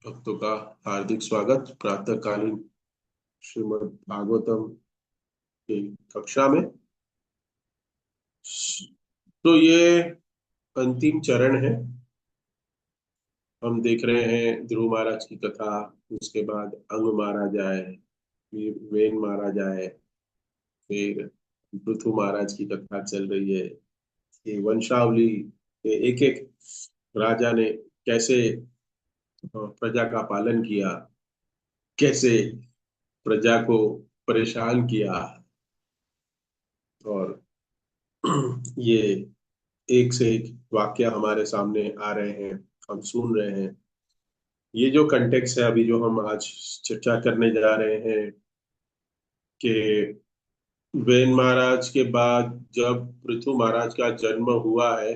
भक्तों का हार्दिक स्वागत प्रातःकालीन श्रीमद् भागवतम की कक्षा में। तो ये अंतिम चरण है। हम देख रहे हैं ध्रुव महाराज की कथा, उसके बाद अंग मारा जाए, फिर वेन मारा जाए, फिर पृथु महाराज की कथा चल रही है। ये वंशावली के एक एक राजा ने कैसे प्रजा का पालन किया, कैसे प्रजा को परेशान किया, और ये एक से एक वाक्य हमारे सामने आ रहे हैं, हम सुन रहे हैं। ये जो कंटेक्स्ट है अभी जो हम आज चर्चा करने जा रहे हैं कि वेन महाराज के बाद जब पृथु महाराज का जन्म हुआ है,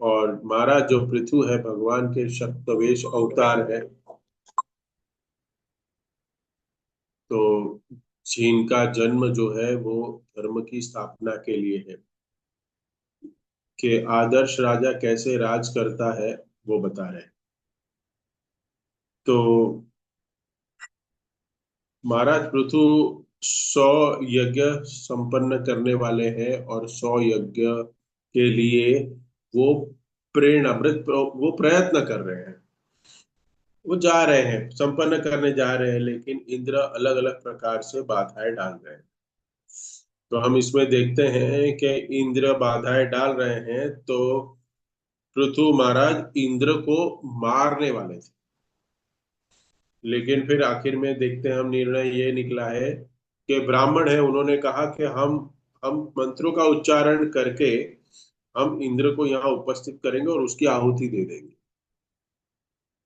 और महाराज जो पृथु है भगवान के शक्तवेश अवतार है, तो जिनका जन्म जो है वो धर्म की स्थापना के लिए है, कि आदर्श राजा कैसे राज करता है वो बता रहे हैं। तो महाराज पृथु 100 यज्ञ संपन्न करने वाले हैं, और 100 यज्ञ के लिए वो प्रेरणामृत वो प्रयत्न कर रहे हैं, वो जा रहे हैं, संपन्न करने जा रहे हैं, लेकिन इंद्र अलग अलग प्रकार से बाधाएं डाल रहे हैं। तो हम इसमें देखते हैं कि इंद्र बाधाएं डाल रहे हैं, तो पृथु महाराज इंद्र को मारने वाले थे, लेकिन फिर आखिर में देखते हैं हम निर्णय ये निकला है कि ब्राह्मण है, उन्होंने कहा कि हम मंत्रों का उच्चारण करके हम इंद्र को यहाँ उपस्थित करेंगे और उसकी आहुति दे देंगे।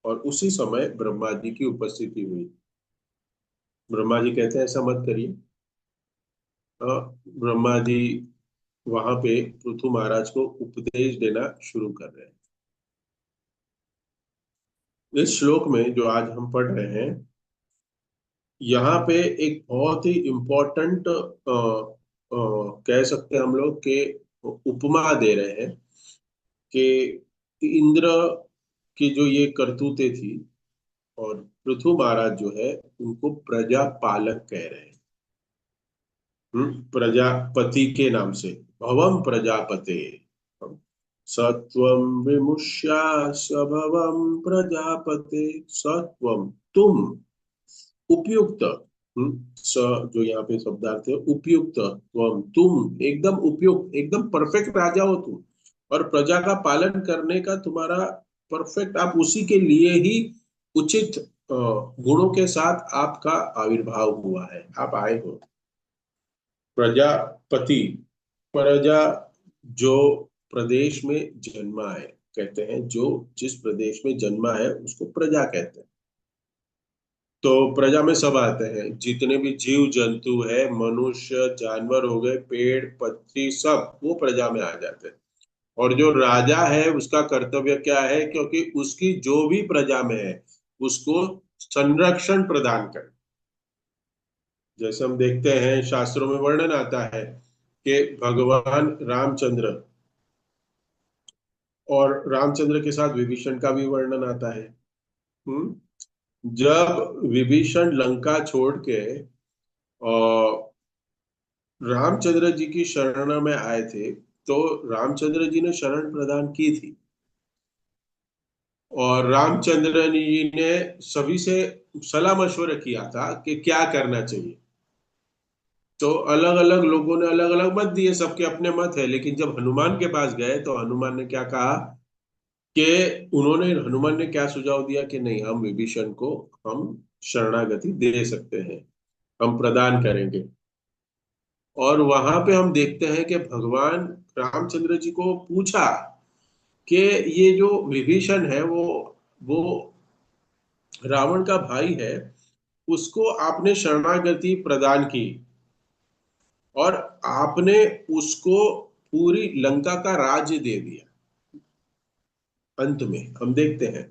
और उसी समय ब्रह्मा जी की उपस्थिति हुई। ब्रह्मा जी कहते हैं ऐसा मत करिए। ब्रह्मा जी वहां पे पृथु महाराज को उपदेश देना शुरू कर रहे हैं। इस श्लोक में जो आज हम पढ़ रहे हैं, यहाँ पे एक बहुत ही इम्पोर्टेंट कह सकते हैं हम लोग के उपमा दे रहे हैं कि इंद्र की जो ये करतूतें थी, और पृथु महाराज जो है उनको प्रजा पालक कह रहे हैं। प्रजापति के नाम से, भवम प्रजापते सत्वम विमुष्या स्वभवम प्रजापते सत्वम, तुम उपयुक्त। स जो यहाँ पे शब्दार्थ है उपयुक्त, तुम एकदम उपयुक्त, एकदम परफेक्ट राजा हो तुम, और प्रजा का पालन करने का तुम्हारा परफेक्ट, आप उसी के लिए ही उचित गुणों के साथ आपका आविर्भाव हुआ है, आप आए हो। प्रजापति, प्रजा जो प्रदेश में जन्मा है, कहते हैं जो जिस प्रदेश में जन्मा है उसको प्रजा कहते हैं। तो प्रजा में सब आते हैं, जितने भी जीव जंतु है, मनुष्य जानवर हो गए, पेड़ पक्षी, सब वो प्रजा में आ जाते हैं। और जो राजा है उसका कर्तव्य क्या है, क्योंकि उसकी जो भी प्रजा में है उसको संरक्षण प्रदान कर। जैसे हम देखते हैं शास्त्रों में वर्णन आता है कि भगवान रामचंद्र, और रामचंद्र के साथ विभीषण का भी वर्णन आता है। हम्म जब विभीषण लंका छोड़ के और रामचंद्र जी की शरण में आए थे, तो रामचंद्र जी ने शरण प्रदान की थी, और रामचंद्र जी ने सभी से सलाह मशवरा किया था कि क्या करना चाहिए। तो अलग अलग लोगों ने अलग अलग मत दिए, सबके अपने मत है, लेकिन जब हनुमान के पास गए तो हनुमान ने क्या कहा कि हनुमान ने क्या सुझाव दिया कि नहीं, हम विभीषण को हम शरणागति दे सकते हैं, हम प्रदान करेंगे। और वहां पे हम देखते हैं कि भगवान रामचंद्र जी को पूछा कि ये जो विभीषण है वो रावण का भाई है, उसको आपने शरणागति प्रदान की, और आपने उसको पूरी लंका का राज्य दे दिया। अंत में हम देखते हैं,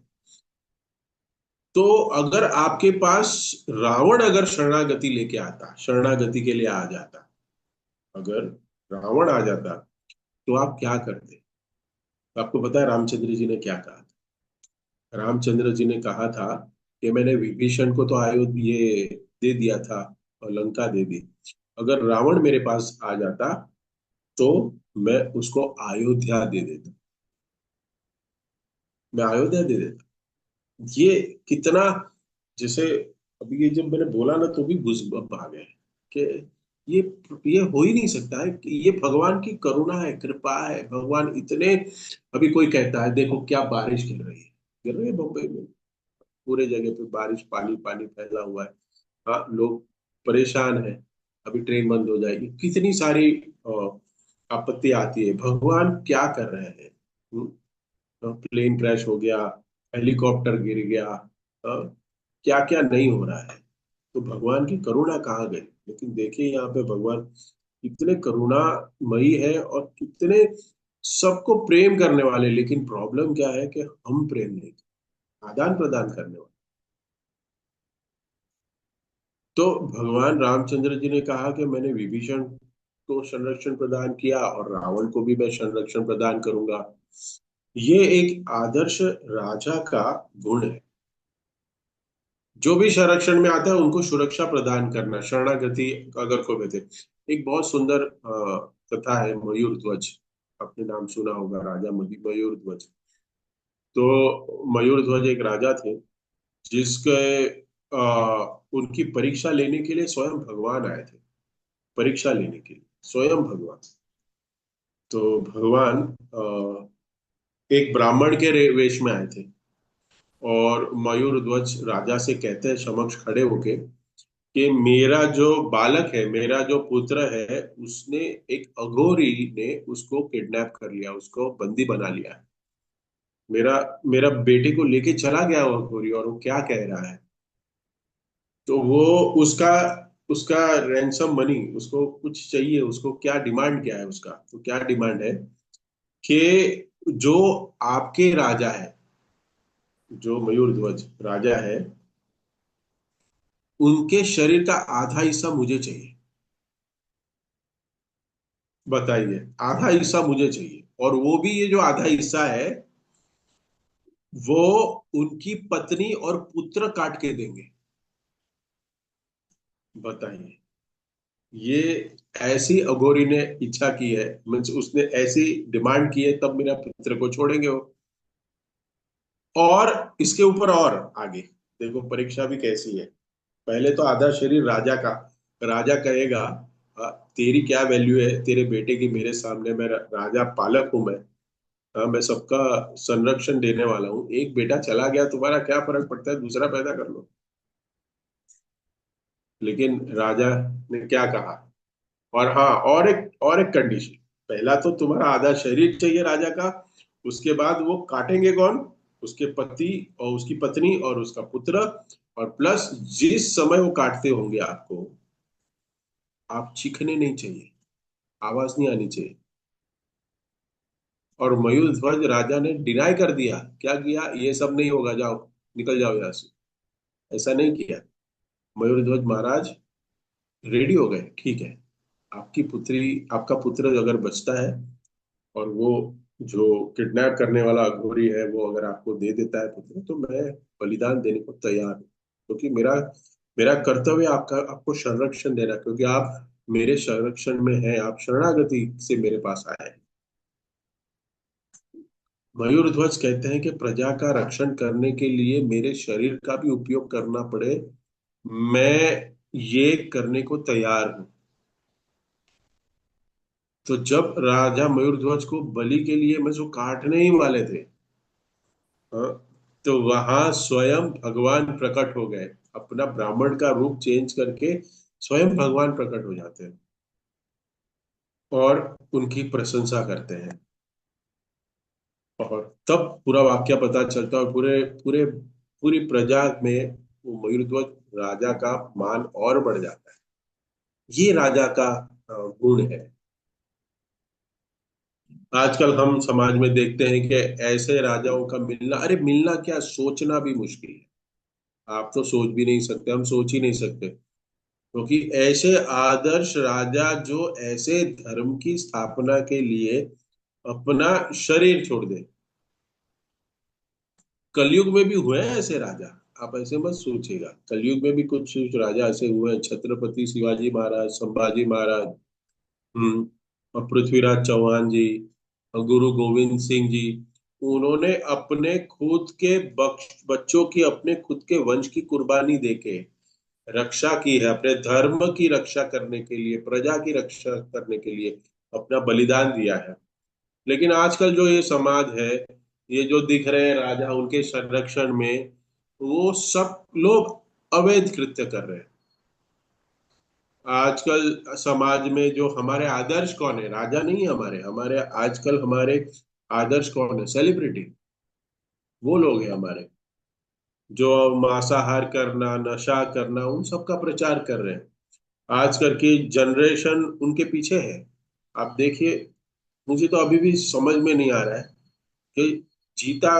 तो अगर आपके पास रावण अगर शरणागति लेके आता, शरणागति के लिए आ जाता, अगर रावण आ जाता तो आप क्या करते? आपको पता है रामचंद्र जी ने क्या कहा था? रामचंद्र जी ने कहा था कि मैंने विभीषण को तो अयोध्या ये दे दिया था और लंका दे दी, अगर रावण मेरे पास आ जाता तो मैं उसको अयोध्या दे देता, मैं अयोध्या दे देता। ये कितना, जैसे अभी ये जब मैंने बोला ना तो भी गूज़बम्प आ गए कि ये ये हो ही नहीं सकता है कि ये भगवान की करुणा है, कृपा है, भगवान इतने। अभी कोई कहता है देखो क्या बारिश गिर रही है बम्बई में, पूरे जगह पे बारिश, पानी पानी फैला हुआ है। हाँ, लोग परेशान है, अभी ट्रेन बंद हो जाएगी, कितनी सारी आपत्ति आती है, भगवान क्या कर रहे हैं? प्लेन क्रैश हो गया, हेलीकॉप्टर गिर गया, क्या क्या नहीं हो रहा है, तो भगवान की करुणा कहाँ गई? लेकिन देखिए यहाँ पे भगवान कितने करुणामयी है और कितने सबको प्रेम करने वाले, लेकिन प्रॉब्लम क्या है कि हम प्रेम नहीं करते, आदान प्रदान करने वाले। तो भगवान रामचंद्र जी ने कहा कि मैंने विभीषण को संरक्षण प्रदान किया और रावण को भी मैं संरक्षण प्रदान करूंगा। ये एक आदर्श राजा का गुण है, जो भी संरक्षण में आता है उनको सुरक्षा प्रदान करना, शरणागति अगर कोई देते। एक बहुत सुंदर कथा है मयूर ध्वज, आपने नाम सुना होगा, राजा मयूर ध्वज। तो मयूर ध्वज एक राजा थे जिसके उनकी परीक्षा लेने के लिए स्वयं भगवान आए थे, परीक्षा लेने के लिए स्वयं भगवान। तो भगवान एक ब्राह्मण के वेश में आए थे और मयूर ध्वज राजा से कहते हैं समक्ष खड़े होके कि मेरा जो बालक है, मेरा जो पुत्र है, उसने एक अघोरी ने उसको किडनैप कर लिया, उसको बंदी बना लिया है। मेरा मेरा बेटे को लेके चला गया वो अघोरी, और वो क्या कह रहा है, तो वो उसका उसका रैंसम मनी, उसको कुछ चाहिए, उसको क्या डिमांड क्या है उसका, तो क्या डिमांड है कि जो आपके राजा है, जो मयूर ध्वज राजा है, उनके शरीर का आधा हिस्सा मुझे चाहिए। बताइए, आधा हिस्सा मुझे चाहिए, और वो भी ये जो आधा हिस्सा है वो उनकी पत्नी और पुत्र काट के देंगे। बताइए, ये ऐसी अघोरी ने इच्छा की है, मीन्स उसने ऐसी डिमांड की है, तब मेरा पुत्र को छोड़ेंगे वो। और इसके ऊपर और आगे देखो परीक्षा भी कैसी है। पहले तो आधा शरीर राजा का, राजा कहेगा तेरी क्या वैल्यू है तेरे बेटे की मेरे सामने, मैं राजा पालक हूं मैं। हाँ, मैं सबका संरक्षण देने वाला हूँ, एक बेटा चला गया तुम्हारा क्या फर्क पड़ता है, दूसरा पैदा कर लो। लेकिन राजा ने क्या कहा, और हाँ, और एक कंडीशन, पहला तो तुम्हारा आधा शरीर चाहिए राजा का, उसके बाद वो काटेंगे कौन, उसके पति और उसकी पत्नी और उसका पुत्र, और प्लस जिस समय वो काटते होंगे आपको, आप चीखने नहीं चाहिए, आवाज नहीं आनी चाहिए। और मयूर ध्वज राजा ने डिनाई कर दिया, क्या किया, ये सब नहीं होगा, जाओ निकल जाओ यहाँ से, ऐसा नहीं किया। मयूर ध्वज महाराज रेडी हो गए, ठीक है, आपकी पुत्री, आपका पुत्र अगर बचता है और वो जो किडनैप करने वाला अघोरी है वो अगर आपको दे देता है पुत्र, तो मैं बलिदान देने को तैयार हूँ, क्योंकि मेरा मेरा कर्तव्य आपका, आपको संरक्षण देना, क्योंकि आप मेरे संरक्षण में हैं, आप शरणागति से मेरे पास आए हैं। मयूर ध्वज कहते हैं कि प्रजा का रक्षण करने के लिए मेरे शरीर का भी उपयोग करना पड़े, मैं ये करने को तैयार हूं। तो जब राजा मयूरध्वज को बलि के लिए मैं जो काटने ही वाले थे, हाँ, तो वहां स्वयं भगवान प्रकट हो गए, अपना ब्राह्मण का रूप चेंज करके स्वयं भगवान प्रकट हो जाते हैं और उनकी प्रशंसा करते हैं। और तब पूरा वाक्य पता चलता है, और पूरे पूरे पूरी प्रजा में वो मयूरध्वज राजा का मान और बढ़ जाता है। ये राजा का गुण है। आजकल हम समाज में देखते हैं कि ऐसे राजाओं का मिलना, अरे मिलना क्या, सोचना भी मुश्किल है। आप तो सोच भी नहीं सकते, हम सोच ही नहीं सकते, क्योंकि ऐसे आदर्श राजा जो ऐसे धर्म की स्थापना के लिए अपना शरीर छोड़ दे, कलयुग में भी हुए हैं ऐसे राजा, आप ऐसे मत सोचिएगा। कलयुग में भी कुछ राजा ऐसे हुए हैं, छत्रपति शिवाजी महाराज, संभाजी महाराज, हम्म, और पृथ्वीराज चौहान जी, और गुरु गोविंद सिंह जी। उन्होंने अपने खुद के बच्चों की, अपने खुद के वंश की कुर्बानी देके रक्षा की है, अपने धर्म की रक्षा करने के लिए, प्रजा की रक्षा करने के लिए अपना बलिदान दिया है। लेकिन आजकल जो ये समाज है, ये जो दिख रहे हैं राजा उनके संरक्षण में, वो सब लोग अवैध कृत्य कर रहे हैं। आजकल समाज में जो हमारे आदर्श कौन है, राजा नहीं है हमारे, हमारे आजकल हमारे आदर्श कौन है, सेलिब्रिटी, वो लोग हैं हमारे, जो मांसाहार करना, नशा करना, उन सब का प्रचार कर रहे हैं। आजकल की जनरेशन उनके पीछे है। आप देखिए, मुझे तो अभी भी समझ में नहीं आ रहा है कि जीता,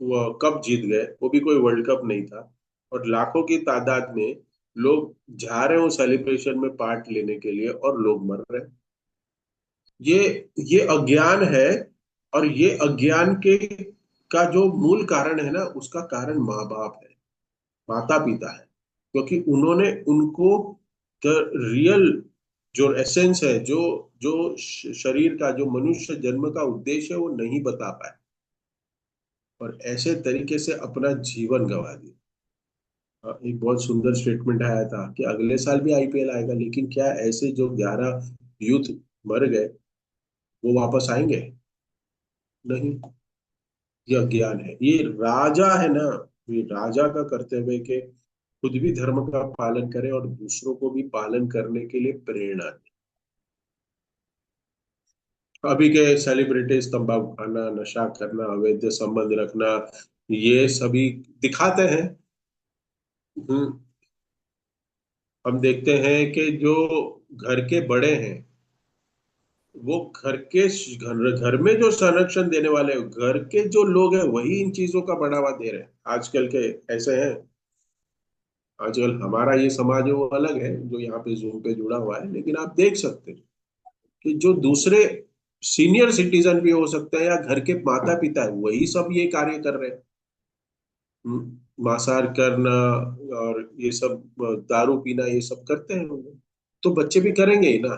वो कप जीत गए, वो भी कोई वर्ल्ड कप नहीं था, और लाखों की तादाद में लोग जा रहे हो सेलिब्रेशन में पार्ट लेने के लिए, और लोग मर रहे हैं। ये ये अज्ञान है। और ये अज्ञान के का जो मूल कारण है ना, उसका कारण माँ बाप है, माता पिता है। क्योंकि उन्होंने उनको द रियल जो एसेंस है, जो जो शरीर का, जो मनुष्य जन्म का उद्देश्य है, वो नहीं बता पाए, और ऐसे तरीके से अपना जीवन गंवा दिया। एक बहुत सुंदर स्टेटमेंट आया था कि अगले साल भी आईपीएल आएगा, लेकिन क्या ऐसे जो 11 यूथ मर गए वो वापस आएंगे? नहीं। ये अज्ञान है, ये राजा है ना, ये राजा का कर्तव्य है कि खुद भी धर्म का पालन करे और दूसरों को भी पालन करने के लिए प्रेरणा दे। अभी के सेलिब्रिटीज तंबाकू खाना, नशा करना, अवैध संबंध रखना, ये सभी दिखाते हैं। हम्म, हम देखते हैं कि जो घर के बड़े हैं, वो घर में जो संरक्षण देने वाले, घर के जो लोग हैं, वही इन चीजों का बढ़ावा दे रहे हैं आजकल के। ऐसे हैं आजकल। हमारा ये समाज है वो अलग है, जो यहाँ पे जूम पे जुड़ा हुआ है, लेकिन आप देख सकते हैं कि जो दूसरे सीनियर सिटीजन भी हो सकते हैं, या घर के माता पिता है, वही सब ये कार्य कर रहे हैं। मांसाहार करना और ये सब, दारू पीना, ये सब करते हैं वो, तो बच्चे भी करेंगे ही ना,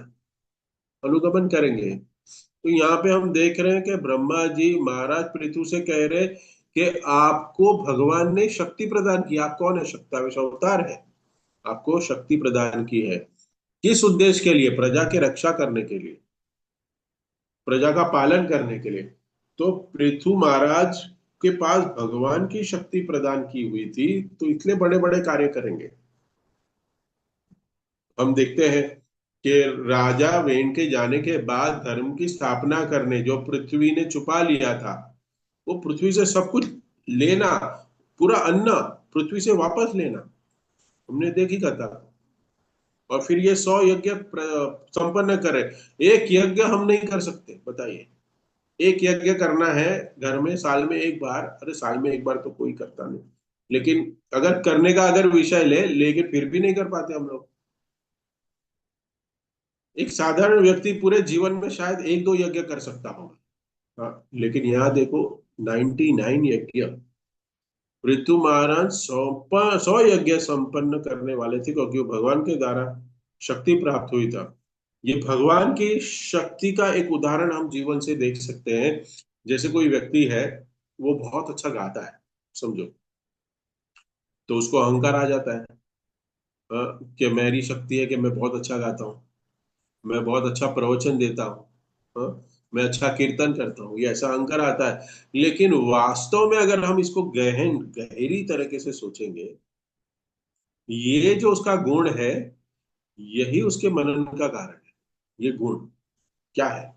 अनुगमन करेंगे। तो यहाँ पे हम देख रहे हैं कि ब्रह्मा जी महाराज पृथु से कह रहे कि आपको भगवान ने शक्ति प्रदान की, आप कौन है, शक्तावेश अवतार है, आपको शक्ति प्रदान की है। किस उद्देश्य के लिए? प्रजा की रक्षा करने के लिए, प्रजा का पालन करने के लिए। तो पृथु महाराज के पास भगवान की शक्ति प्रदान की हुई थी, तो इतने बड़े बड़े कार्य करेंगे। हम देखते हैं कि राजा वेन के जाने के बाद धर्म की स्थापना करने, जो पृथ्वी ने छुपा लिया था, वो पृथ्वी से सब कुछ लेना, पूरा अन्न पृथ्वी से वापस लेना, हमने देखी कथा। और फिर ये 100 यज्ञ संपन्न करे। एक यज्ञ हम नहीं कर सकते, बताइए। एक यज्ञ करना है घर में साल में एक बार, अरे साल में एक बार तो कोई करता नहीं, लेकिन अगर करने का अगर विषय लेकिन फिर भी नहीं कर पाते हम लोग। एक साधारण व्यक्ति पूरे जीवन में शायद एक दो यज्ञ कर सकता होगा। हाँ, लेकिन यहाँ देखो, 99 यज्ञ पृथु महाराज 100 यज्ञ संपन्न करने वाले थे, क्योंकि वो भगवान के द्वारा शक्ति प्राप्त हुई था। ये भगवान की शक्ति का एक उदाहरण हम जीवन से देख सकते हैं। जैसे कोई व्यक्ति है, वो बहुत अच्छा गाता है, समझो, तो उसको अहंकार आ जाता है, कि मेरी शक्ति है कि मैं बहुत अच्छा गाता हूँ, मैं बहुत अच्छा प्रवचन देता हूँ, मैं अच्छा कीर्तन करता हूँ, ये ऐसा अहंकार आता है। लेकिन वास्तव में अगर हम इसको गहरी तरीके से सोचेंगे, ये जो उसका गुण है, यही उसके मनन का कारण है। ये गुण क्या है?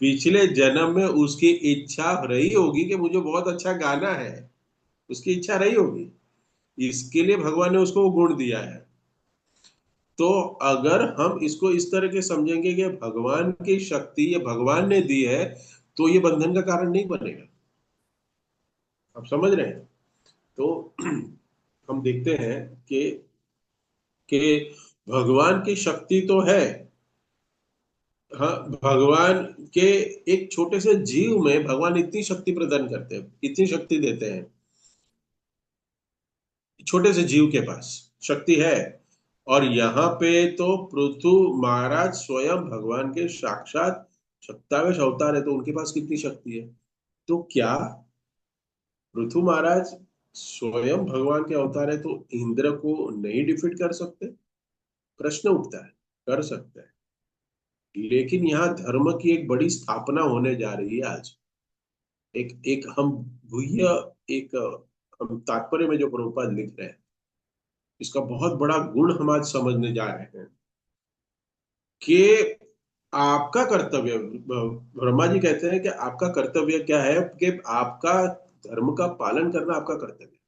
पिछले जन्म में उसकी इच्छा रही होगी कि मुझे बहुत अच्छा गाना है, उसकी इच्छा रही होगी, इसके लिए भगवान ने उसको वो गुण दिया है। तो अगर हम इसको इस तरह के समझेंगे कि भगवान की शक्ति ये भगवान ने दी है, तो ये बंधन का कारण नहीं बनेगा। आप समझ रहे हैं? तो हम देखते हैं कि भगवान की शक्ति तो है, हाँ, भगवान के एक छोटे से जीव में भगवान इतनी शक्ति प्रदान करते हैं, इतनी शक्ति देते हैं, छोटे से जीव के पास शक्ति है। और यहाँ पे तो पृथु महाराज स्वयं भगवान के साक्षात 27वें अवतार है, तो उनके पास कितनी शक्ति है। तो क्या पृथु महाराज स्वयं भगवान के अवतार है, तो इंद्र को नहीं डिफीट कर सकते? प्रश्न उठता है। कर सकते हैं, लेकिन यहाँ धर्म की एक बड़ी स्थापना होने जा रही है आज। एक एक हम गुह्य एक हम तात्पर्य में जो प्रभुपाद लिख रहे हैं, इसका बहुत बड़ा गुण हम आज समझने जा रहे हैं कि आपका कर्तव्य, ब्रह्मा जी कहते हैं कि आपका कर्तव्य क्या है, कि आपका धर्म का पालन करना आपका कर्तव्य है।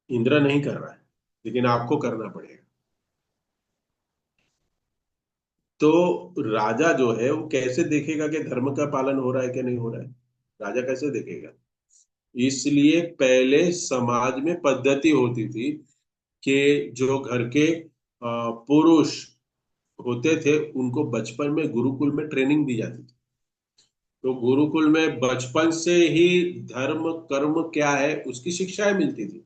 इंद्र नहीं कर रहा है, लेकिन आपको करना पड़ेगा। तो राजा जो है वो कैसे देखेगा कि धर्म का पालन हो रहा है कि नहीं हो रहा है? राजा कैसे देखेगा? इसलिए पहले समाज में पद्धति होती थी कि जो घर के पुरुष होते थे उनको बचपन में गुरुकुल में ट्रेनिंग दी जाती थी। तो गुरुकुल में बचपन से ही धर्म कर्म क्या है उसकी शिक्षाएं मिलती थी,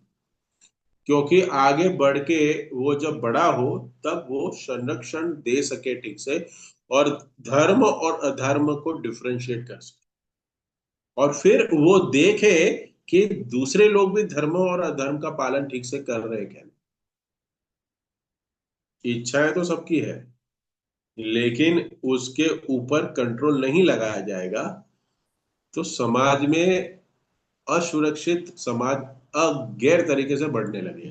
क्योंकि आगे बढ़ के वो जब बड़ा हो तब वो संरक्षण दे सके ठीक से, और धर्म और अधर्म को डिफरेंशिएट कर सके, और फिर वो देखे कि दूसरे लोग भी धर्म और अधर्म का पालन ठीक से कर रहे हैं क्या। इच्छाएं तो सबकी है, लेकिन उसके ऊपर कंट्रोल नहीं लगाया जाएगा तो समाज में असुरक्षित समाज गैर तरीके से बढ़ने लगे।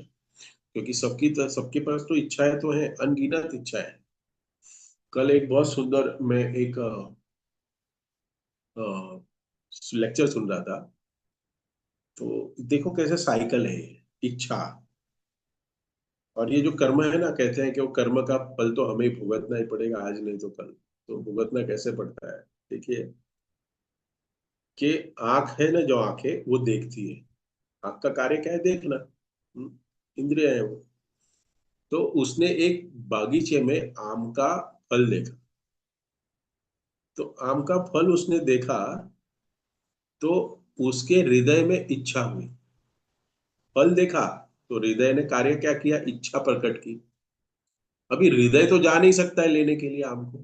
क्योंकि सबके पास तो इच्छाएं तो है, अनगिनत इच्छाएं। कल एक बहुत सुंदर मैं एक लेक्चर सुन रहा था। तो देखो कैसे साइकिल है ये, इच्छा और ये जो कर्म है ना, कहते हैं कि वो कर्म का फल तो हमें ही भुगतना ही पड़ेगा, आज नहीं तो कल। तो भुगतना कैसे पड़ता है? देखिए कि आंख है ना, जो आंखें वो देखती है, आंख का कार्य क्या है? देखना। इंद्रिय है वो। तो उसने एक बागीचे में आम का फल देखा। तो आम का फल उसने देखा, तो उसके हृदय में इच्छा हुई। फल देखा तो हृदय ने कार्य क्या किया? इच्छा प्रकट की। अभी हृदय तो जा नहीं सकता है लेने के लिए आम को,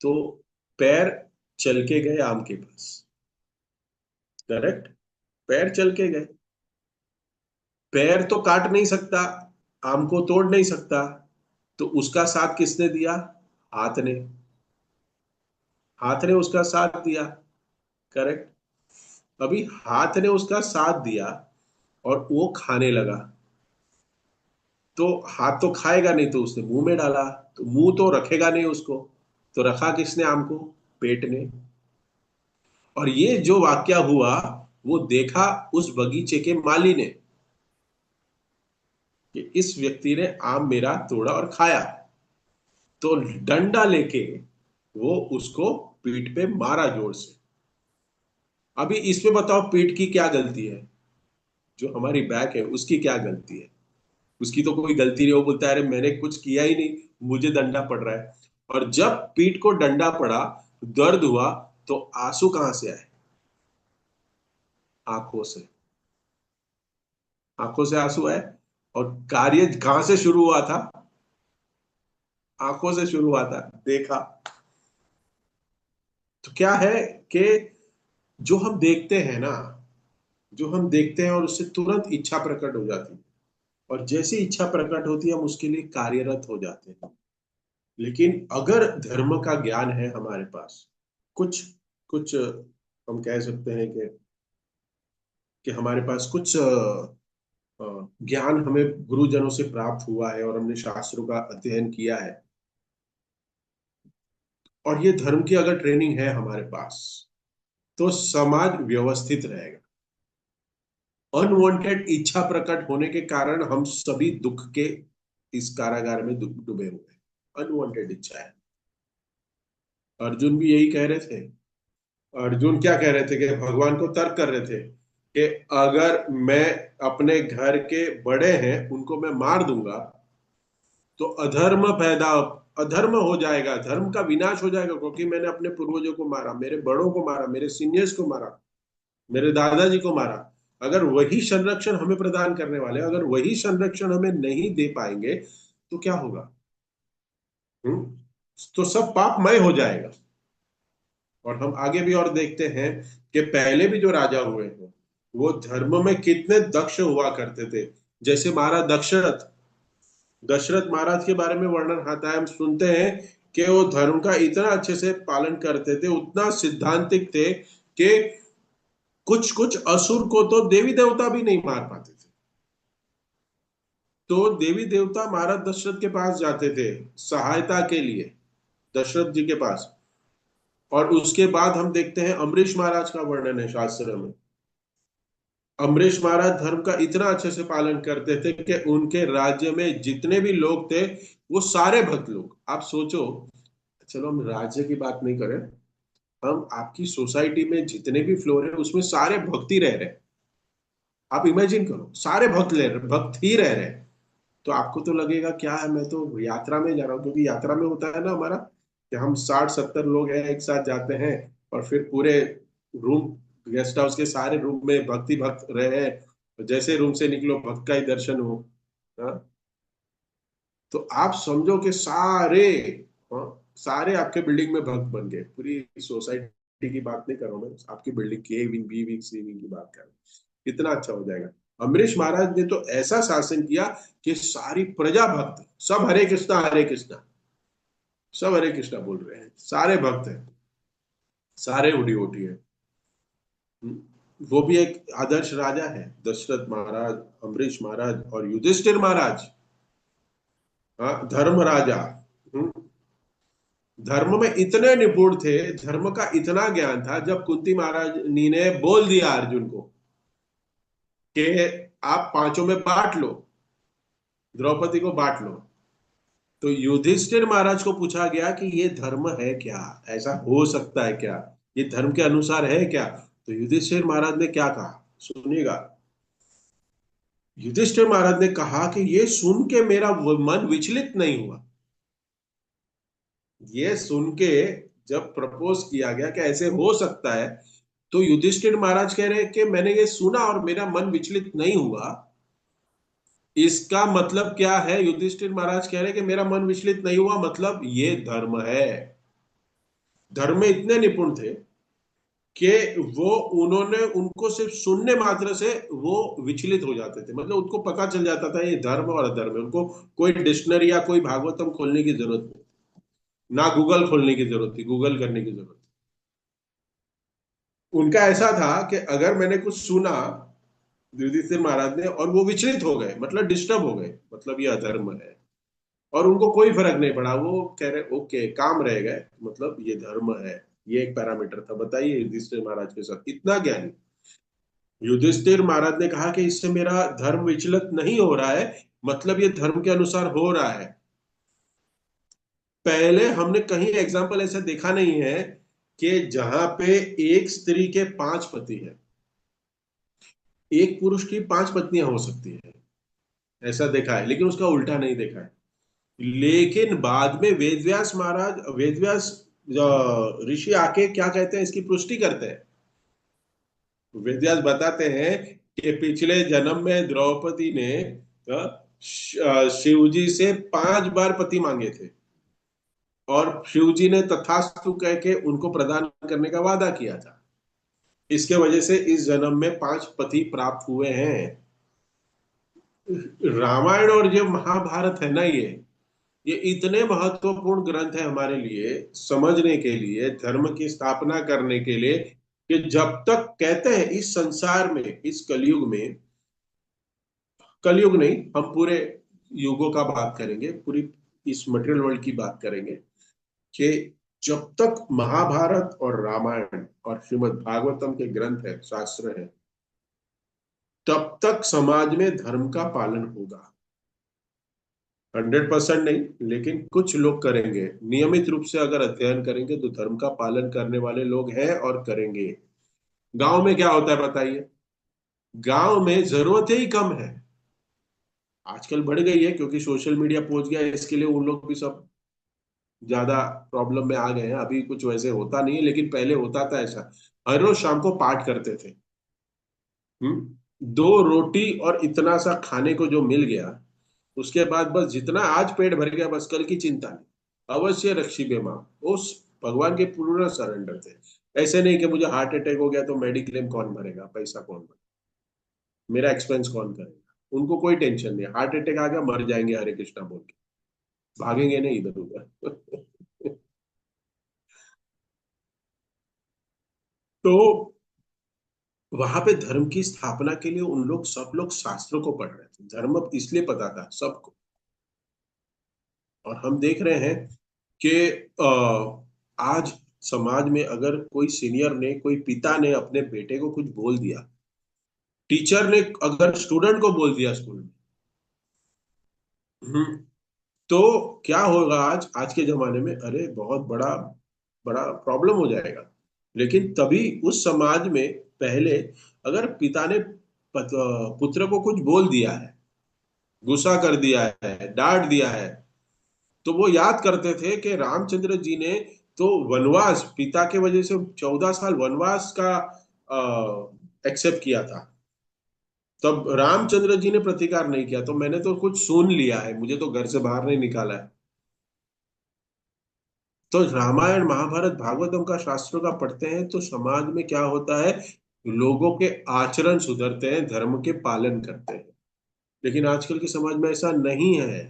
तो पैर चल के गए आम के पास। करेक्ट। पैर चल के गए। पैर तो काट नहीं सकता, आम को तोड़ नहीं सकता, तो उसका साथ किसने दिया? हाथ ने। हाथ ने उसका साथ दिया। करेक्ट। अभी हाथ ने उसका साथ दिया और वो खाने लगा, तो हाथ तो खाएगा नहीं, तो उसने मुंह में डाला, तो मुंह तो रखेगा नहीं उसको, तो रखा किसने आम को? पेट ने। और ये जो वाक्या हुआ वो देखा उस बगीचे के माली ने, कि इस व्यक्ति ने आम मेरा तोड़ा और खाया। तो डंडा लेके वो उसको पीठ पे मारा जोर से। अभी इसमें बताओ पीठ की क्या गलती है? जो हमारी बैक है उसकी क्या गलती है? उसकी तो कोई गलती नहीं। वो बोलता है अरे मैंने कुछ किया ही नहीं, मुझे डंडा पड़ रहा है। और जब पीठ को डंडा पड़ा, दर्द हुआ, तो आंसू कहां से आए? आंखों से। आंखों से आंसू आए। और कार्य कहां से शुरू हुआ था? आंखों से शुरू हुआ था। देखा। तो क्या है कि जो हम देखते हैं ना, जो हम देखते हैं और उससे तुरंत इच्छा प्रकट हो जाती है, और जैसी इच्छा प्रकट होती है हम उसके लिए कार्यरत हो जाते हैं। लेकिन अगर धर्म का ज्ञान है हमारे पास, कुछ कुछ हम कह सकते हैं कि हमारे पास कुछ ज्ञान हमें गुरुजनों से प्राप्त हुआ है और हमने शास्त्रों का अध्ययन किया है, और ये धर्म की अगर ट्रेनिंग है हमारे पास, तो समाज व्यवस्थित रहेगा। अनवांटेड इच्छा प्रकट होने के कारण हम सभी दुख के इस कारागार में डूबे हुए हैं। अनवांटेड इच्छा है। अर्जुन भी यही कह रहे थे। अर्जुन क्या कह रहे थे कि भगवान को तर्क कर रहे थे कि अगर मैं अपने घर के बड़े हैं उनको मैं मार दूंगा तो अधर्म पैदा अधर्म हो जाएगा, धर्म का विनाश हो जाएगा, क्योंकि मैंने अपने पूर्वजों को मारा, मेरे बड़ों को मारा, मेरे सीनियर्स को मारा, मेरे दादाजी को मारा। अगर वही संरक्षण हमें प्रदान करने वाले, अगर वही संरक्षण हमें नहीं दे पाएंगे, तो क्या होगा? हम्म तो सब पापमय हो जाएगा। और हम आगे भी और देखते हैं कि पहले भी जो राजा हुए हैं वो धर्म में कितने दक्ष हुआ करते थे। जैसे महाराज दशरथ, दशरथ महाराज के बारे में वर्णन आता है, हम सुनते हैं कि वो धर्म का इतना अच्छे से पालन करते थे, उतना सिद्धांतिक थे कि कुछ कुछ असुर को तो देवी देवता भी नहीं मार पाते थे। तो देवी देवता महाराज दशरथ के पास जाते थे सहायता के लिए, दशरथ जी के पास। और उसके बाद हम देखते हैं अम्बरीश महाराज का वर्णन है शास्त्र में। अम्बरीश महाराज धर्म का इतना अच्छे से पालन करते थे कि उनके राज्य में जितने भी लोग थे वो सारे भक्त लोग, आप सोचो, चलो हम राज्य की बात नहीं करें, हम आपकी सोसाइटी में जितने भी फ्लोर है उसमें सारे भक्त ही रह रहे हैं। आप इमेजिन करो, सारे भक्त ले रहे, भक्त ही रह रहे हैं। तो आपको तो लगेगा क्या है, मैं तो यात्रा में जा रहा हूँ, क्योंकि यात्रा में होता है ना हमारा कि हम 60-70 लोग हैं एक साथ जाते हैं, और फिर पूरे रूम, गेस्ट हाउस के सारे रूम में भक्ति भक्त रहे हैं, जैसे रूम से निकलो भक्त का ही दर्शन हो। हाँ? तो आप समझो कि सारे, हाँ, सारे आपके बिल्डिंग में भक्त बन गए, पूरी सोसाइटी की बात नहीं कर रहा हूं मैं, आपकी बिल्डिंग की A wing, B wing, C wing की बात कर रहा हूं। कितना अच्छा हो जाएगा। अमरीश महाराज ने तो ऐसा शासन किया कि सारी प्रजा भक्त, सब हरे कृष्णा हरे कृष्णा, सब हरे कृष्णा बोल रहे हैं, सारे भक्त हैं, सारे उड़ी उठी है। वो भी एक आदर्श राजा है, दशरथ महाराज, अमरीश महाराज और युधिष्ठिर महाराज। हाँ, धर्म राजा। हम्म, धर्म में इतने निपुण थे, धर्म का इतना ज्ञान था, जब कुंती महाराज ने बोल दिया अर्जुन को कि आप पांचों में बांट लो, द्रौपदी को बांट लो, तो युधिष्ठिर महाराज को पूछा गया कि ये धर्म है क्या, ऐसा हो सकता है क्या, ये धर्म के अनुसार है क्या? तो युधिष्ठिर महाराज ने क्या कहा, सुनिएगा। युधिष्ठिर महाराज ने कहा कि ये सुन के मेरा मन विचलित नहीं हुआ। ये सुन के जब प्रपोज किया गया कि ऐसे हो सकता है, तो युधिष्ठिर महाराज कह रहे हैं कि मैंने ये सुना और मेरा मन विचलित नहीं हुआ। इसका मतलब क्या है? युधिष्ठिर महाराज कह रहे हैं कि मेरा मन विचलित नहीं हुआ, मतलब ये धर्म है। धर्म में इतने निपुण थे कि वो, उन्होंने, उनको सिर्फ सुनने मात्र से वो विचलित हो जाते थे, मतलब उनको पता चल जाता था ये धर्म और अधर्म है। उनको कोई डिक्शनरी या कोई भागवतम खोलने की जरूरत नहीं, ना गूगल खोलने की जरूरत थी, गूगल करने की जरूरत थी। उनका ऐसा था कि अगर मैंने कुछ सुना युधिष्ठिर महाराज ने और वो विचलित हो गए, मतलब डिस्टर्ब हो गए, मतलब ये अधर्म है। और उनको कोई फर्क नहीं पड़ा, वो कह रहे ओके, काम रह गए, मतलब ये धर्म है। ये एक पैरामीटर था, बताइए, युधिष्ठिर महाराज के साथ इतना ज्ञानी। युधिष्ठिर महाराज ने कहा कि इससे मेरा धर्म विचलित नहीं हो रहा है, मतलब ये धर्म के अनुसार हो रहा है। पहले हमने कहीं एग्जाम्पल ऐसा देखा नहीं है कि जहां पे एक स्त्री के 5 पति हैं, एक पुरुष की 5 पत्नियां हो सकती है, ऐसा देखा है, लेकिन उसका उल्टा नहीं देखा है। लेकिन बाद में वेदव्यास महाराज, वेदव्यास ऋषि आके क्या कहते हैं, इसकी पुष्टि करते हैं। वेदव्यास बताते हैं कि पिछले जन्म में द्रौपदी ने शिव जी से 5 बार पति मांगे थे, और शिव जी ने तथास्तु कह के उनको प्रदान करने का वादा किया था। इसके वजह से इस जन्म में 5 पति प्राप्त हुए हैं। रामायण और जो महाभारत है ना, ये इतने महत्वपूर्ण ग्रंथ है हमारे लिए, समझने के लिए, धर्म की स्थापना करने के लिए, कि जब तक, कहते हैं इस संसार में, इस कलयुग में, कलयुग नहीं, हम पूरे युगों का बात करेंगे, पूरी इस मटेरियल वर्ल्ड की बात करेंगे, कि जब तक महाभारत और रामायण और श्रीमद् भागवतम के ग्रंथ है, शास्त्र है, तब तक समाज में धर्म का पालन होगा। 100% नहीं, लेकिन कुछ लोग करेंगे, नियमित रूप से अगर अध्ययन करेंगे तो धर्म का पालन करने वाले लोग हैं और करेंगे। गांव में क्या होता है बताइए? गांव में जरूरतें ही कम है, आजकल बढ़ गई है क्योंकि सोशल मीडिया पहुंच गया है, इसके लिए उन लोग भी सब ज्यादा प्रॉब्लम में आ गए हैं, अभी कुछ वैसे होता नहीं है, लेकिन पहले होता था ऐसा। हर रोज शाम को पाठ करते थे। 2 रोटी और इतना सा खाने को जो मिल गया, उसके बाद बस जितना आज पेट भर गया, बस कल की चिंता नहीं, अवश्य रक्षी माँ। उस भगवान के पूर्ण सरेंडर थे। ऐसे नहीं कि मुझे हार्ट अटैक हो गया तो मेडिक्लेम कौन भरेगा, पैसा कौन भरेगा, मेरा एक्सपेंस कौन करेगा। उनको कोई टेंशन नहीं, हार्ट अटैक आ गया मर जाएंगे हरे कृष्णा बोल के, भागेंगे नहीं इधर उधर। तो वहां पे धर्म की स्थापना के लिए उन लोग सब लोग शास्त्रों को पढ़ रहे थे, धर्म इसलिए पता था सबको। और हम देख रहे हैं कि आज समाज में अगर कोई सीनियर ने, कोई पिता ने अपने बेटे को कुछ बोल दिया, टीचर ने अगर स्टूडेंट को बोल दिया स्कूल में, हम्म, तो क्या होगा आज आज के जमाने में, अरे बहुत बड़ा बड़ा प्रॉब्लम हो जाएगा। लेकिन तभी उस समाज में पहले अगर पिता ने पुत्र को कुछ बोल दिया है, गुस्सा कर दिया है, डांट दिया है, तो वो याद करते थे कि रामचंद्र जी ने तो वनवास, पिता के वजह से 14 साल वनवास का एक्सेप्ट किया था। तब रामचंद्र जी ने प्रतिकार नहीं किया, तो मैंने तो कुछ सुन लिया है, मुझे तो घर से बाहर नहीं निकाला है। तो रामायण महाभारत भागवतम का, शास्त्रों का पढ़ते हैं तो समाज में क्या होता है, लोगों के आचरण सुधरते हैं, धर्म के पालन करते हैं। लेकिन आजकल के समाज में ऐसा नहीं है।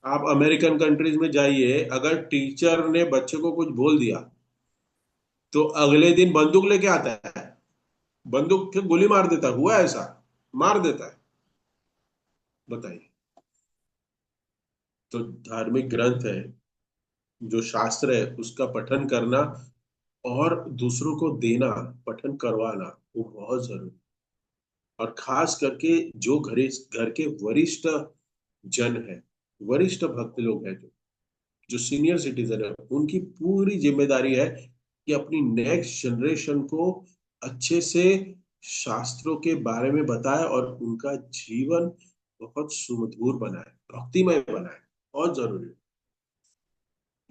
आप अमेरिकन कंट्रीज में जाइए, अगर टीचर ने बच्चे को कुछ बोल दिया तो अगले दिन बंदूक लेके आता है, बंदूक से गोली मार देता है। हुआ है ऐसा, मार देता है। बताइए। तो धार्मिक ग्रंथ है, जो शास्त्र है, उसका पठन करना और दूसरों को देना, पठन करवाना, वो बहुत जरूरी। और खास करके जो घर के वरिष्ठ जन है, वरिष्ठ भक्त लोग हैं, जो सीनियर सिटीजन है, उनकी पूरी जिम्मेदारी है कि अपनी नेक्स्ट जनरेशन को अच्छे से शास्त्रों के बारे में बताए और उनका जीवन बहुत सुमधुर बनाए, भक्तिमय बनाए। बहुत जरूरी है।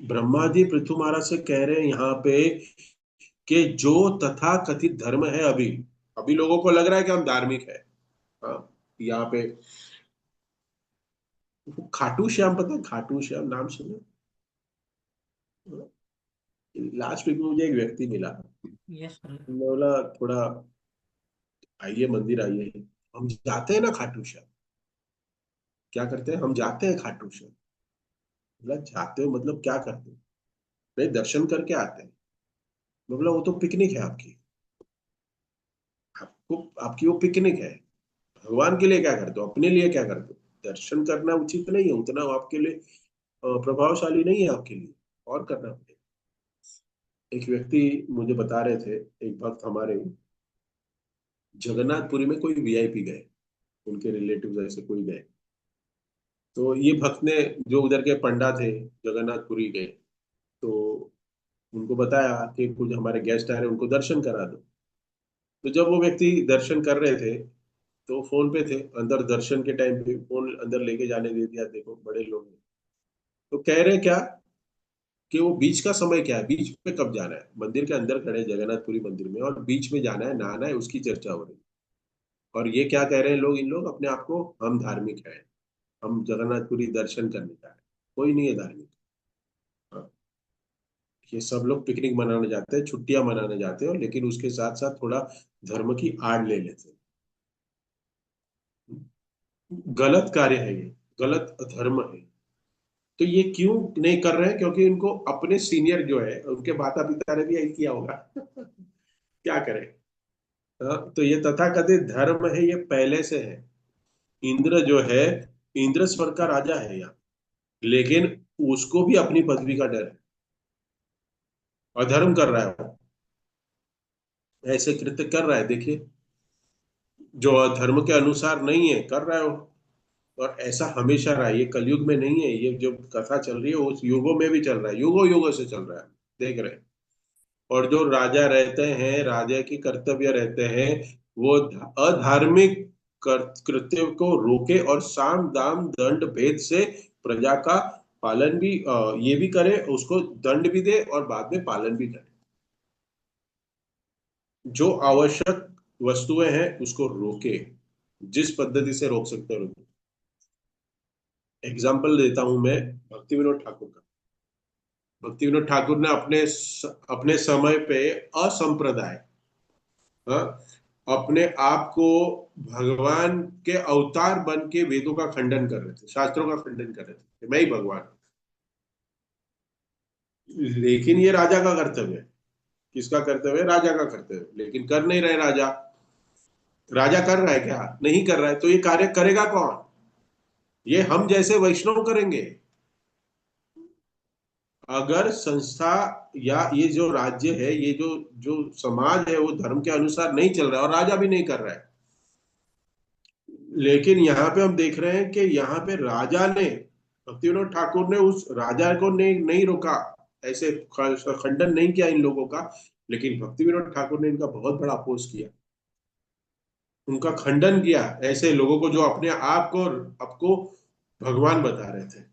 ब्रह्मा जी पृथु महाराज से कह रहे हैं यहाँ पे कि जो तथा कथित धर्म है, अभी अभी लोगों को लग रहा है कि हम धार्मिक है। हाँ, यहाँ पे खाटू श्याम, पता है खाटू श्याम नाम सुने? लास्ट वीक में मुझे एक व्यक्ति मिला। Yes sir. मैं बोला थोड़ा आइए, मंदिर आइए। हम जाते हैं ना खाटू श्याम। क्या करते हैं, हम जाते हैं खाटू श्याम। बोला जाते हो मतलब क्या करते हो? नहीं, दर्शन करके आते हैं। मैं बोला वो तो पिकनिक है आपकी, आपको आपकी वो पिकनिक है। भगवान के लिए क्या करते हो, अपने लिए क्या करते हो? दर्शन करना उचित नहीं है उतना, वो आपके लिए प्रभावशाली नहीं है आपके लिए, और करना पड़ेगा। एक व्यक्ति मुझे बता रहे थे, एक भक्त हमारे, जगन्नाथपुरी में कोई वीआईपी गए, उनके रिलेटिव ऐसे कोई गए। तो ये भक्त ने, जो उधर के पंडा थे, जगन्नाथपुरी गए, तो उनको बताया कि कुछ हमारे गेस्ट आ रहे हैं, उनको दर्शन करा दो। तो जब वो व्यक्ति दर्शन कर रहे थे, तो फोन पे थे अंदर, दर्शन के टाइम पे फोन अंदर लेके जाने दे दिया, देखो बड़े लोग हैं। तो कह रहे क्या कि वो बीच का समय क्या है, बीच में कब जाना है, मंदिर के अंदर खड़े हैं जगन्नाथपुरी मंदिर में, और बीच में जाना है, नहाना है, उसकी चर्चा हो रही है। और ये क्या कह रहे हैं लोग, इन लोग अपने आप को, हम धार्मिक हैं, हम जगन्नाथपुरी दर्शन करने जा रहे हैं। कोई नहीं है धार्मिक। हाँ, ये सब लोग पिकनिक मनाने जाते हैं, छुट्टियां मनाने जाते हैं, लेकिन उसके साथ साथ थोड़ा धर्म की आड़ ले लेते हैं। गलत कार्य है ये, गलत धर्म है। तो ये क्यों नहीं कर रहे हैं? क्योंकि इनको अपने सीनियर जो है, उनके माता पिता ने भी यही किया होगा। क्या करें। हाँ, तो ये तथाकथित धर्म है, ये पहले से है। इंद्र जो है, इंद्र स्वर्ग का राजा है यहाँ, लेकिन उसको भी अपनी पदवी का डर है, अधर्म कर रहा है वो, ऐसे कृत्य कर रहा है, देखिए, जो धर्म के अनुसार नहीं है कर रहा है वो। और ऐसा हमेशा रहा है, ये कलयुग में नहीं है, ये जो कथा चल रही है उस युगों में भी चल रहा है, युगों युगों से चल रहा है, देख रहे हैं। और जो राजा रहते हैं, राजा की कर्तव्य रहते हैं, वो अधार्मिक कृत्य को रोके और साम दाम दंड भेद से प्रजा का पालन भी ये भी करे, उसको दंड भी दे और बाद में पालन भी करे। जो आवश्यक वस्तुएं हैं उसको रोके, जिस पद्धति से रोक सकते हैं रोके। एग्जाम्पल देता हूं मैं भक्ति विनोद ठाकुर का। भक्ति विनोद ठाकुर ने अपने समय पे असंप्रदाय, हाँ, अपने आप को भगवान के अवतार बन के वेदों का खंडन कर रहे थे, शास्त्रों का खंडन कर रहे थे कि मैं ही भगवान हूं। लेकिन ये राजा का कर्तव्य है। किसका कर्तव्य है? राजा का कर्तव्य, लेकिन कर नहीं रहे राजा। राजा कर रहा है क्या? नहीं कर रहा है, तो ये कार्य करेगा कौन? ये हम जैसे वैष्णव करेंगे। अगर संस्था या ये जो राज्य है, ये जो जो समाज है, वो धर्म के अनुसार नहीं चल रहा है और राजा भी नहीं कर रहा है। लेकिन यहाँ पे हम देख रहे हैं कि यहाँ पे राजा ने, भक्ति विनोद ठाकुर ने उस राजा को नहीं रोका, ऐसे खंडन नहीं किया इन लोगों का। लेकिन भक्ति विनोद ठाकुर ने इनका बहुत बड़ा अपोज किया, उनका खंडन किया, ऐसे लोगों को जो अपने आप को आपको भगवान बता रहे थे।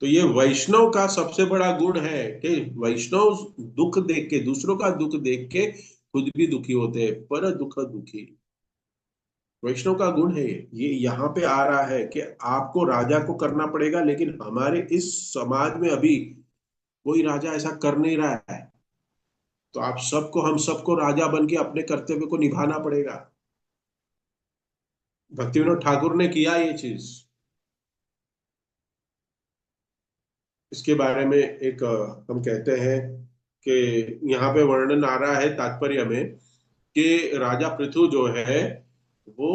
तो ये वैष्णव का सबसे बड़ा गुण है कि वैष्णव दुख देख के, दूसरों का दुख देख के खुद भी दुखी होते हैं, पर दुख दुखी। वैष्णव का गुण है ये यहाँ पे आ रहा है कि आपको राजा को करना पड़ेगा, लेकिन हमारे इस समाज में अभी कोई राजा ऐसा कर नहीं रहा है। तो आप सबको, हम सबको राजा बन के अपने कर्तव्य को निभाना पड़ेगा। भक्ति विनोद ठाकुर ने किया ये चीज। इसके बारे में एक हम कहते हैं कि यहाँ पे वर्णन आ रहा है तात्पर्य में कि राजा पृथु जो है वो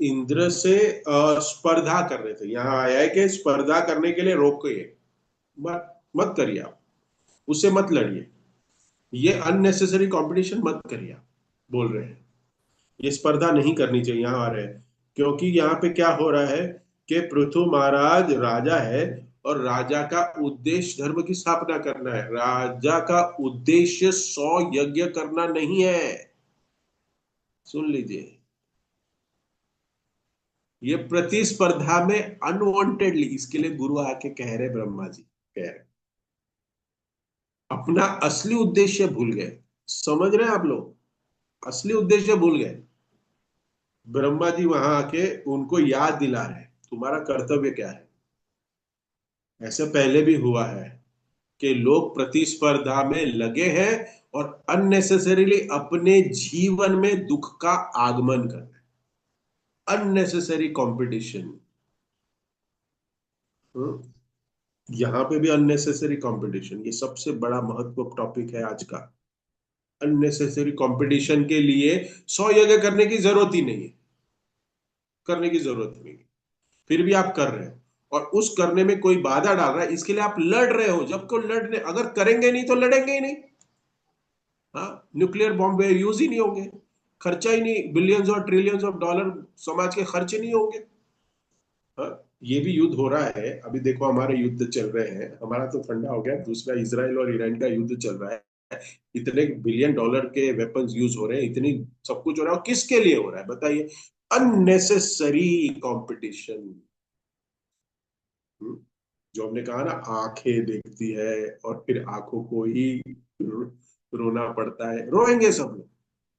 इंद्र से स्पर्धा कर रहे थे। यहाँ आया है कि स्पर्धा करने के लिए रोकिए, मत मत करिए, आप उससे मत लड़िए, ये अननेसेसरी कंपटीशन मत करिए, आप बोल रहे हैं। ये स्पर्धा नहीं करनी चाहिए, यहाँ आ रहे हैं। क्योंकि यहाँ पे क्या हो रहा है कि पृथु महाराज राजा है और राजा का उद्देश्य धर्म की स्थापना करना है। राजा का उद्देश्य 100 यज्ञ करना नहीं है। सुन लीजिए, ये प्रतिस्पर्धा में अनवांटेडली, इसके लिए गुरु आके कह रहे, ब्रह्मा जी कह रहे, अपना असली उद्देश्य भूल गए। समझ रहे हैं आप लोग? असली उद्देश्य भूल गए। ब्रह्मा जी वहां आके उनको याद दिला रहे तुम्हारा कर्तव्य क्या है। ऐसे पहले भी हुआ है कि लोग प्रतिस्पर्धा में लगे हैं और अननेसेसरीली अपने जीवन में दुख का आगमन कर रहे हैं। Unnecessary competition. यहां पे भी अननेसेसरी कंपटीशन, ये सबसे बड़ा महत्व टॉपिक है आज का। अननेसेसरी कंपटीशन के लिए 100 यज्ञ करने की जरूरत ही नहीं है, करने की जरूरत नहीं है, फिर भी आप कर रहे हो। और उस करने में कोई बाधा डाल रहा है, इसके लिए आप लड़ रहे हो, जबकि लड़ने अगर करेंगे नहीं तो लड़ेंगे ही नहीं। हाँ, न्यूक्लियर बॉम्ब यूज ही नहीं होंगे, खर्चा ही नहीं, बिलियंस और ट्रिलियंस ऑफ डॉलर समाज के खर्च नहीं होंगे। हाँ, ये भी युद्ध हो रहा है अभी, देखो हमारे युद्ध चल रहे हैं, हमारा तो ठंडा हो गया, दूसरा इजराइल और ईरान का युद्ध चल रहा है। इतने बिलियन डॉलर के वेपन्स यूज हो रहे हैं, इतनी सब कुछ हो रहा है, और किसके लिए हो रहा है बताइए? Unnecessary competition. जो हमने कहा ना, आंखें देखती है और फिर आंखों को ही रोना पड़ता है, रोएंगे सब लोग।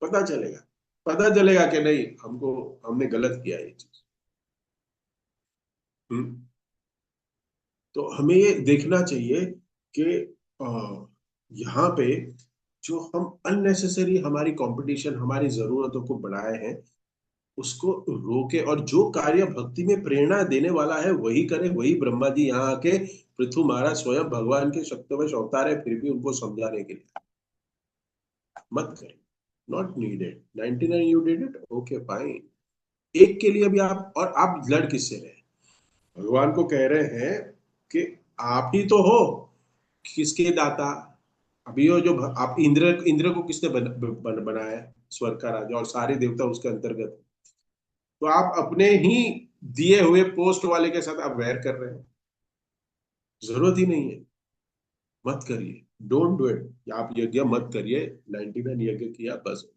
पता चलेगा, पता चलेगा कि नहीं, हमको, हमने गलत किया ये चीज। हम्म। तो हमें ये देखना चाहिए कि यहाँ पे जो हम अननेसेसरी हमारी कंपटीशन, हमारी जरूरतों को बढ़ाए हैं, उसको रोके, और जो कार्य भक्ति में प्रेरणा देने वाला है वही करे। वही ब्रह्मा जी यहाँ आके, पृथु महाराज स्वयं भगवान के शक्तिवश अवतार है, फिर भी उनको समझाने के लिए मत करे, not needed. 99 you did it, okay fine. एक के लिए भी आप, और आप लड़ किससे रहे? भगवान को कह रहे हैं कि आप ही तो हो, किसके दाता? अभी वो जो आप इंद्र, इंद्र को किसने बनाया? स्वर्ग का राजा, और सारे देवता उसके अंतर्गत। तो आप अपने ही दिए हुए पोस्ट वाले के साथ आप वैर कर रहे हैं, जरूरत ही नहीं है, मत करिए। डोंट डू इट, आप यज्ञ मत करिए। 99 यज्ञ किया बस,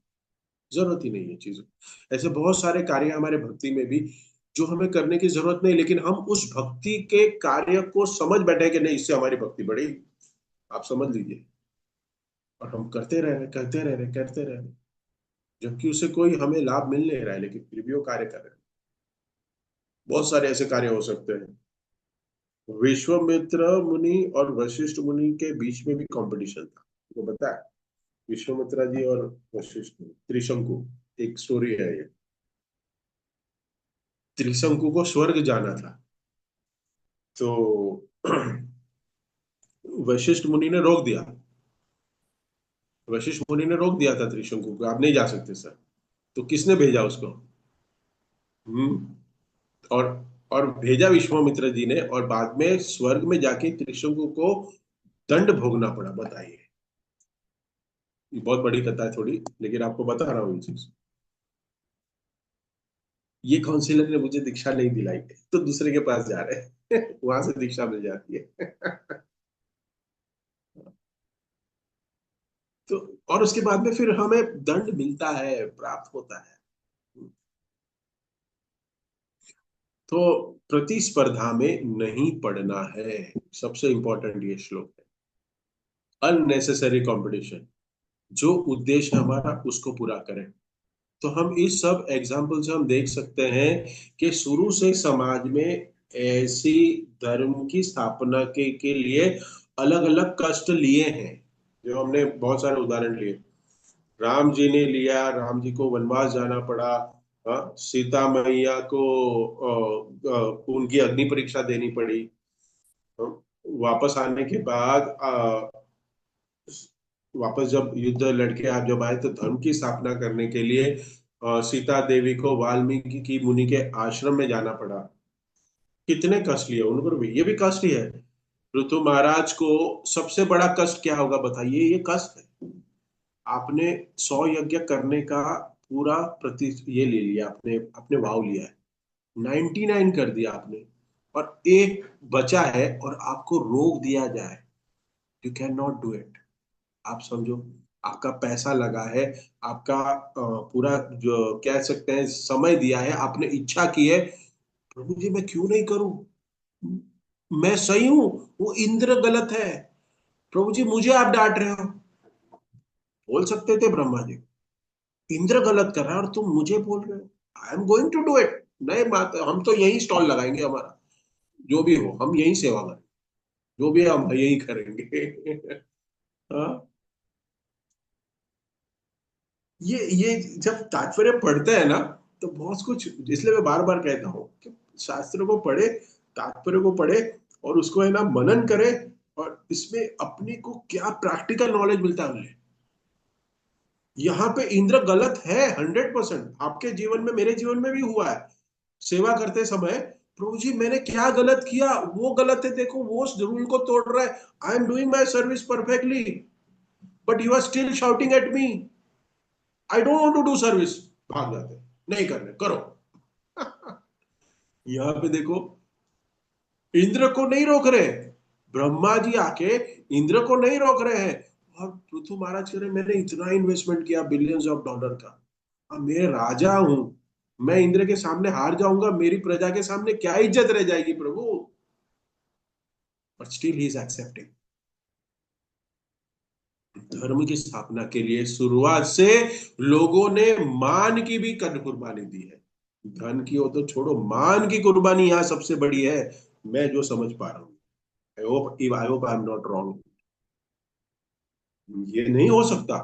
जरूरत ही नहीं है चीजों। ऐसे बहुत सारे कार्य हमारे भक्ति में भी जो हमें करने की जरूरत नहीं, लेकिन हम उस भक्ति के कार्य को समझ बैठे कि नहीं, इससे हमारी भक्ति बढ़ेगी। आप समझ लीजिए। और हम करते रह रहे, करते रह रहे, करते रह रहे, जबकि उसे कोई हमें लाभ मिल नहीं रहा है, लेकिन फिर भी वो कार्य कर रहे हैं। बहुत सारे ऐसे कार्य हो सकते हैं। विश्वामित्र मुनि और वशिष्ठ मुनि के बीच में भी कंपटीशन था, वो पता है? विश्वामित्रा जी और वशिष्ठ मुनि, त्रिशंकु, एक स्टोरी है ये। त्रिशंकु को स्वर्ग जाना था, तो वशिष्ठ मुनि ने रोक दिया। वशिष्ठ मुनि ने रोक दिया था त्रिशंकु को, आप नहीं जा सकते सर। तो किसने भेजा उसको? हम्म। और भेजा विश्वामित्र जी ने, और बाद में स्वर्ग में जाके त्रिशंकु को दंड भोगना पड़ा, बताइए। ये बहुत बड़ी कथा है थोड़ी, लेकिन आपको बता रहा हूँ ये चीज। ये काउंसिलर ने मुझे दीक्षा नहीं दिलाई, तो दूसरे के पास जा रहे हैं वहां से दीक्षा मिल जाती है तो और उसके बाद में फिर हमें दंड मिलता है, प्राप्त होता है। तो प्रतिस्पर्धा में नहीं पड़ना है, सबसे इंपॉर्टेंट ये श्लोक है। अननेसेसरी कंपटीशन, जो उद्देश्य हमारा उसको पूरा करें। तो हम इस सब एग्जाम्पल से हम देख सकते हैं कि शुरू से समाज में ऐसी धर्म की स्थापना के लिए अलग अलग कष्ट लिए हैं, जो हमने बहुत सारे उदाहरण लिए। राम जी ने लिया, राम जी को वनवास जाना पड़ा। सीता मैया को उनकी अग्नि परीक्षा देनी पड़ी। वापस आने के बाद वापस जब युद्ध लड़के आप जब आए, तो धर्म की स्थापना करने के लिए सीता देवी को वाल्मीकि की मुनि के आश्रम में जाना पड़ा। कितने कष्ट लिए उनको भी, ये भी कष्ट ही है। ऋतु महाराज को सबसे बड़ा कष्ट क्या होगा बताइए? ये कष्ट है। आपने 100 यज्ञ करने का पूरा प्रति ये ले लिया, आपने अपने भाव लिया है, 99 कर दिया आपने, और एक बचा है और आपको रोक दिया जाए, you can not do it. आप समझो, आपका पैसा लगा है, आपका पूरा जो कह सकते हैं समय दिया है, आपने इच्छा की है, प्रभु जी मैं क्यों नहीं करूं, मैं सही हूं, वो इंद्र गलत है, प्रभु जी मुझे आप डांट रहे हो। बोल सकते थे ब्रह्मा जी, इंद्र गलत कर रहा है और तुम मुझे बोल रहे हो, I am going to do it. नहीं बात, हम तो यही स्टॉल लगाएंगे, हमारा जो भी हो हम यही सेवा करें, जो भी है, हम यही करेंगे हाँ। ये जब तात्पर्य पढ़ते हैं ना, तो बहुत कुछ, इसलिए मैं बार बार कहता हूँ कि शास्त्र को पढ़े, तात्पर्य को पढ़े, और उसको है ना मनन करे, और इसमें अपने को क्या प्रैक्टिकल नॉलेज मिलता है उन्हें। यहाँ पे इंद्र गलत है 100%, आपके जीवन में मेरे जीवन में भी हुआ है। सेवा करते समय, प्रभु जी मैंने क्या गलत किया, वो गलत है, देखो वो उस रूल को तोड़ रहा है, I am doing my service perfectly, but you are still shouting at me, I don't want to do service. भाग जाते, नहीं करने, करो यहाँ पे देखो, इंद्र को नहीं रोक रहे, ब्रह्मा जी आके इंद्र को नहीं रोक रहे हैं। और पृथु महाराज कह रहे मैंने इतना इन्वेस्टमेंट किया बिलियंस ऑफ डॉलर का, अब मैं राजा हूं, मैं इंद्र के सामने हार जाऊंगा, मेरी प्रजा के सामने क्या इज्जत रह जाएगी प्रभु। But still he is accepting. धर्म की स्थापना के लिए शुरुआत से लोगों ने मान की भी कर कुर्बानी दी है। धन की हो तो छोड़ो, मान की कुर्बानी यहाँ सबसे बड़ी है, मैं जो समझ पा रहा हूँ। I hope I am not wrong. ये नहीं हो सकता,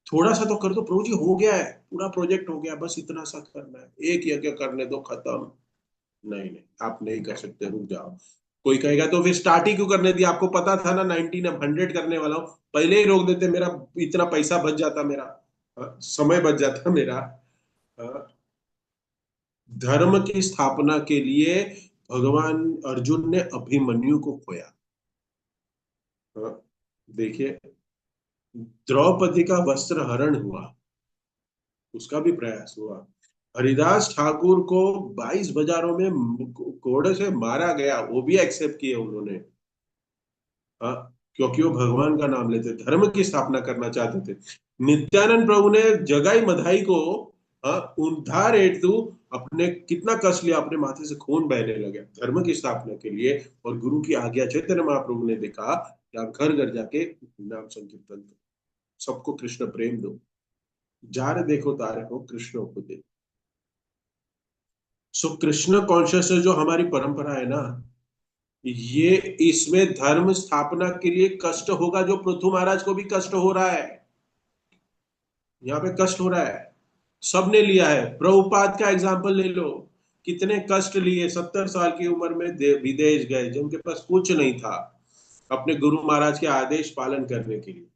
थोड़ा सा तो कर दो प्रभु जी, हो गया है, पूरा प्रोजेक्ट हो गया, बस इतना सा करना है, एक यज्ञ करने दो, खत्म। नहीं नहीं, आप नहीं कर सकते, रुक जाओ। कोई कहेगा तो फिर स्टार्ट ही क्यों करने दिया, आपको पता था ना 19 अब 100 करने वाला हूं, पहले ही रोक देते, मेरा इतना पैसा बच जाता, मेरा समय बच जाता मेरा। हाँ, धर्म की स्थापना के लिए भगवान अर्जुन ने अभिमन्यु को खोया। हाँ, देखिए, द्रौपदी का वस्त्र हरण हुआ, उसका भी प्रयास हुआ। हरिदास ठाकुर को 22 बाजारों में कोड़े से मारा गया, वो भी एक्सेप्ट किए उन्होंने। हाँ, क्योंकि वो भगवान का नाम लेते, धर्म की स्थापना करना चाहते थे। नित्यानंद प्रभु ने जगाई मधाई को हाँ, उद्धार हेतु अपने कितना कष्ट लिया, अपने माथे से खून बहने लगे धर्म की स्थापना के लिए। और गुरु की आज्ञा चैतन्य महाप्रभु ने देखा कि आप घर घर जाके नाम संकीर्तन करो, सबको कृष्ण प्रेम दो, जार देखो तारे हो कृष्ण को दे। सो कृष्ण कॉन्शियसनेस जो हमारी परंपरा है ना, ये इसमें धर्म स्थापना के लिए कष्ट होगा, जो पृथु महाराज को भी कष्ट हो रहा है, यहाँ पे कष्ट हो रहा है, सबने लिया है। प्रभुपाद का एग्जाम्पल ले लो, कितने कष्ट लिए, 70 साल की उम्र में विदेश गए, जब उनके पास कुछ नहीं था, अपने गुरु महाराज के आदेश पालन करने के लिए।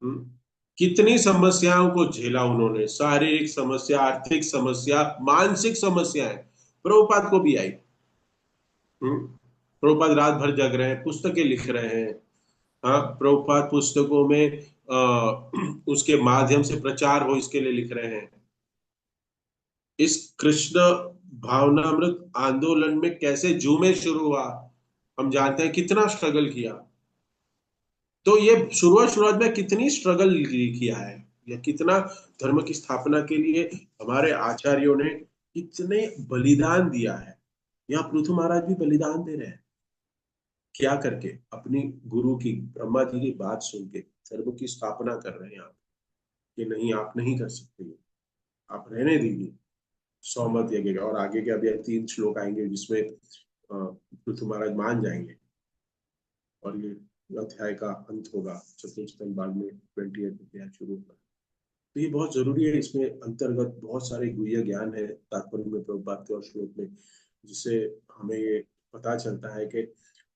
हम्म? कितनी समस्याओं को झेला उन्होंने, शारीरिक समस्या, आर्थिक समस्या, मानसिक समस्याएं प्रभुपाद को भी आई। प्रभुपाद रात भर जग रहे हैं, पुस्तकें लिख रहे हैं। हाँ, प्रभुपाद पुस्तकों में उसके माध्यम से प्रचार हो इसके लिए लिख रहे हैं। इस कृष्ण भावनामृत आंदोलन में कैसे झूमे शुरू हुआ, हम जानते हैं, कितना स्ट्रगल किया। तो ये शुरुआत शुरुआत में कितनी स्ट्रगल किया है, या कितना धर्म की स्थापना के लिए हमारे आचार्यों ने कितने बलिदान दिया है। यहाँ पृथु महाराज भी बलिदान दे रहे हैं, क्या करके, अपनी गुरु की, ब्रह्मा जी की बात सुन के धर्म की स्थापना कर रहे हैं आप, कि नहीं आप नहीं कर सकते, आप रहने दीजिए, सौमत यज्ञ का। और आगे के अभी 3 श्लोक आएंगे जिसमें पृथु महाराज मान जाएंगे, और ये अध्याय का अंत होगा, चतुर्थ बाद में 28 अध्याय शुरू होगा। तो ये बहुत जरूरी है, इसमें अंतर्गत बहुत सारे गुह्य ज्ञान है तात्पर्य में, प्रभुपाद के और श्लोक में, जिससे हमें ये पता चलता है कि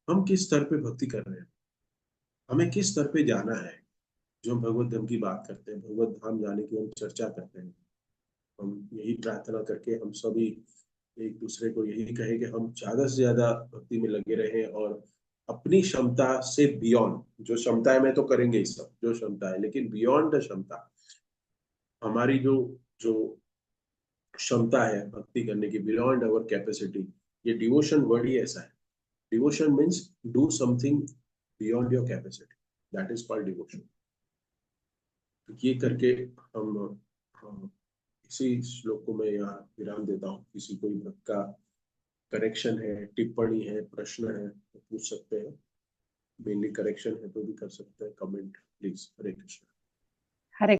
हम किस स्तर पे भक्ति कर रहे हैं, हमें किस स्तर पे जाना है। जो हम भगवत धाम की बात करते हैं, भगवत धाम जाने की हम चर्चा करते हैं, हम यही प्रार्थना करके हम सभी एक दूसरे को यही कहे कि हम ज्यादा से ज्यादा भक्ति में लगे रहें, और अपनी क्षमता से बियॉन्ड, जो क्षमता है मैं तो करेंगे ही सब जो क्षमता है, लेकिन बियॉन्ड द क्षमता, हमारी जो जो क्षमता है भक्ति करने की, बियॉन्ड अवर कैपेसिटी। ये डिवोशन वर्ड ही ऐसा है। Devotion means do something beyond your capacity, that is called devotion. तो ये करके हम इसी श्लोक को मैं यहाँ विराम देता हूँ। किसी कोई भक्त का करेक्शन है, टिप्पणी है, प्रश्न है तो पूछ सकते हैं। मेनली करेक्शन है तो भी कर सकते हैं, कमेंट प्लीज। हरे कृष्ण।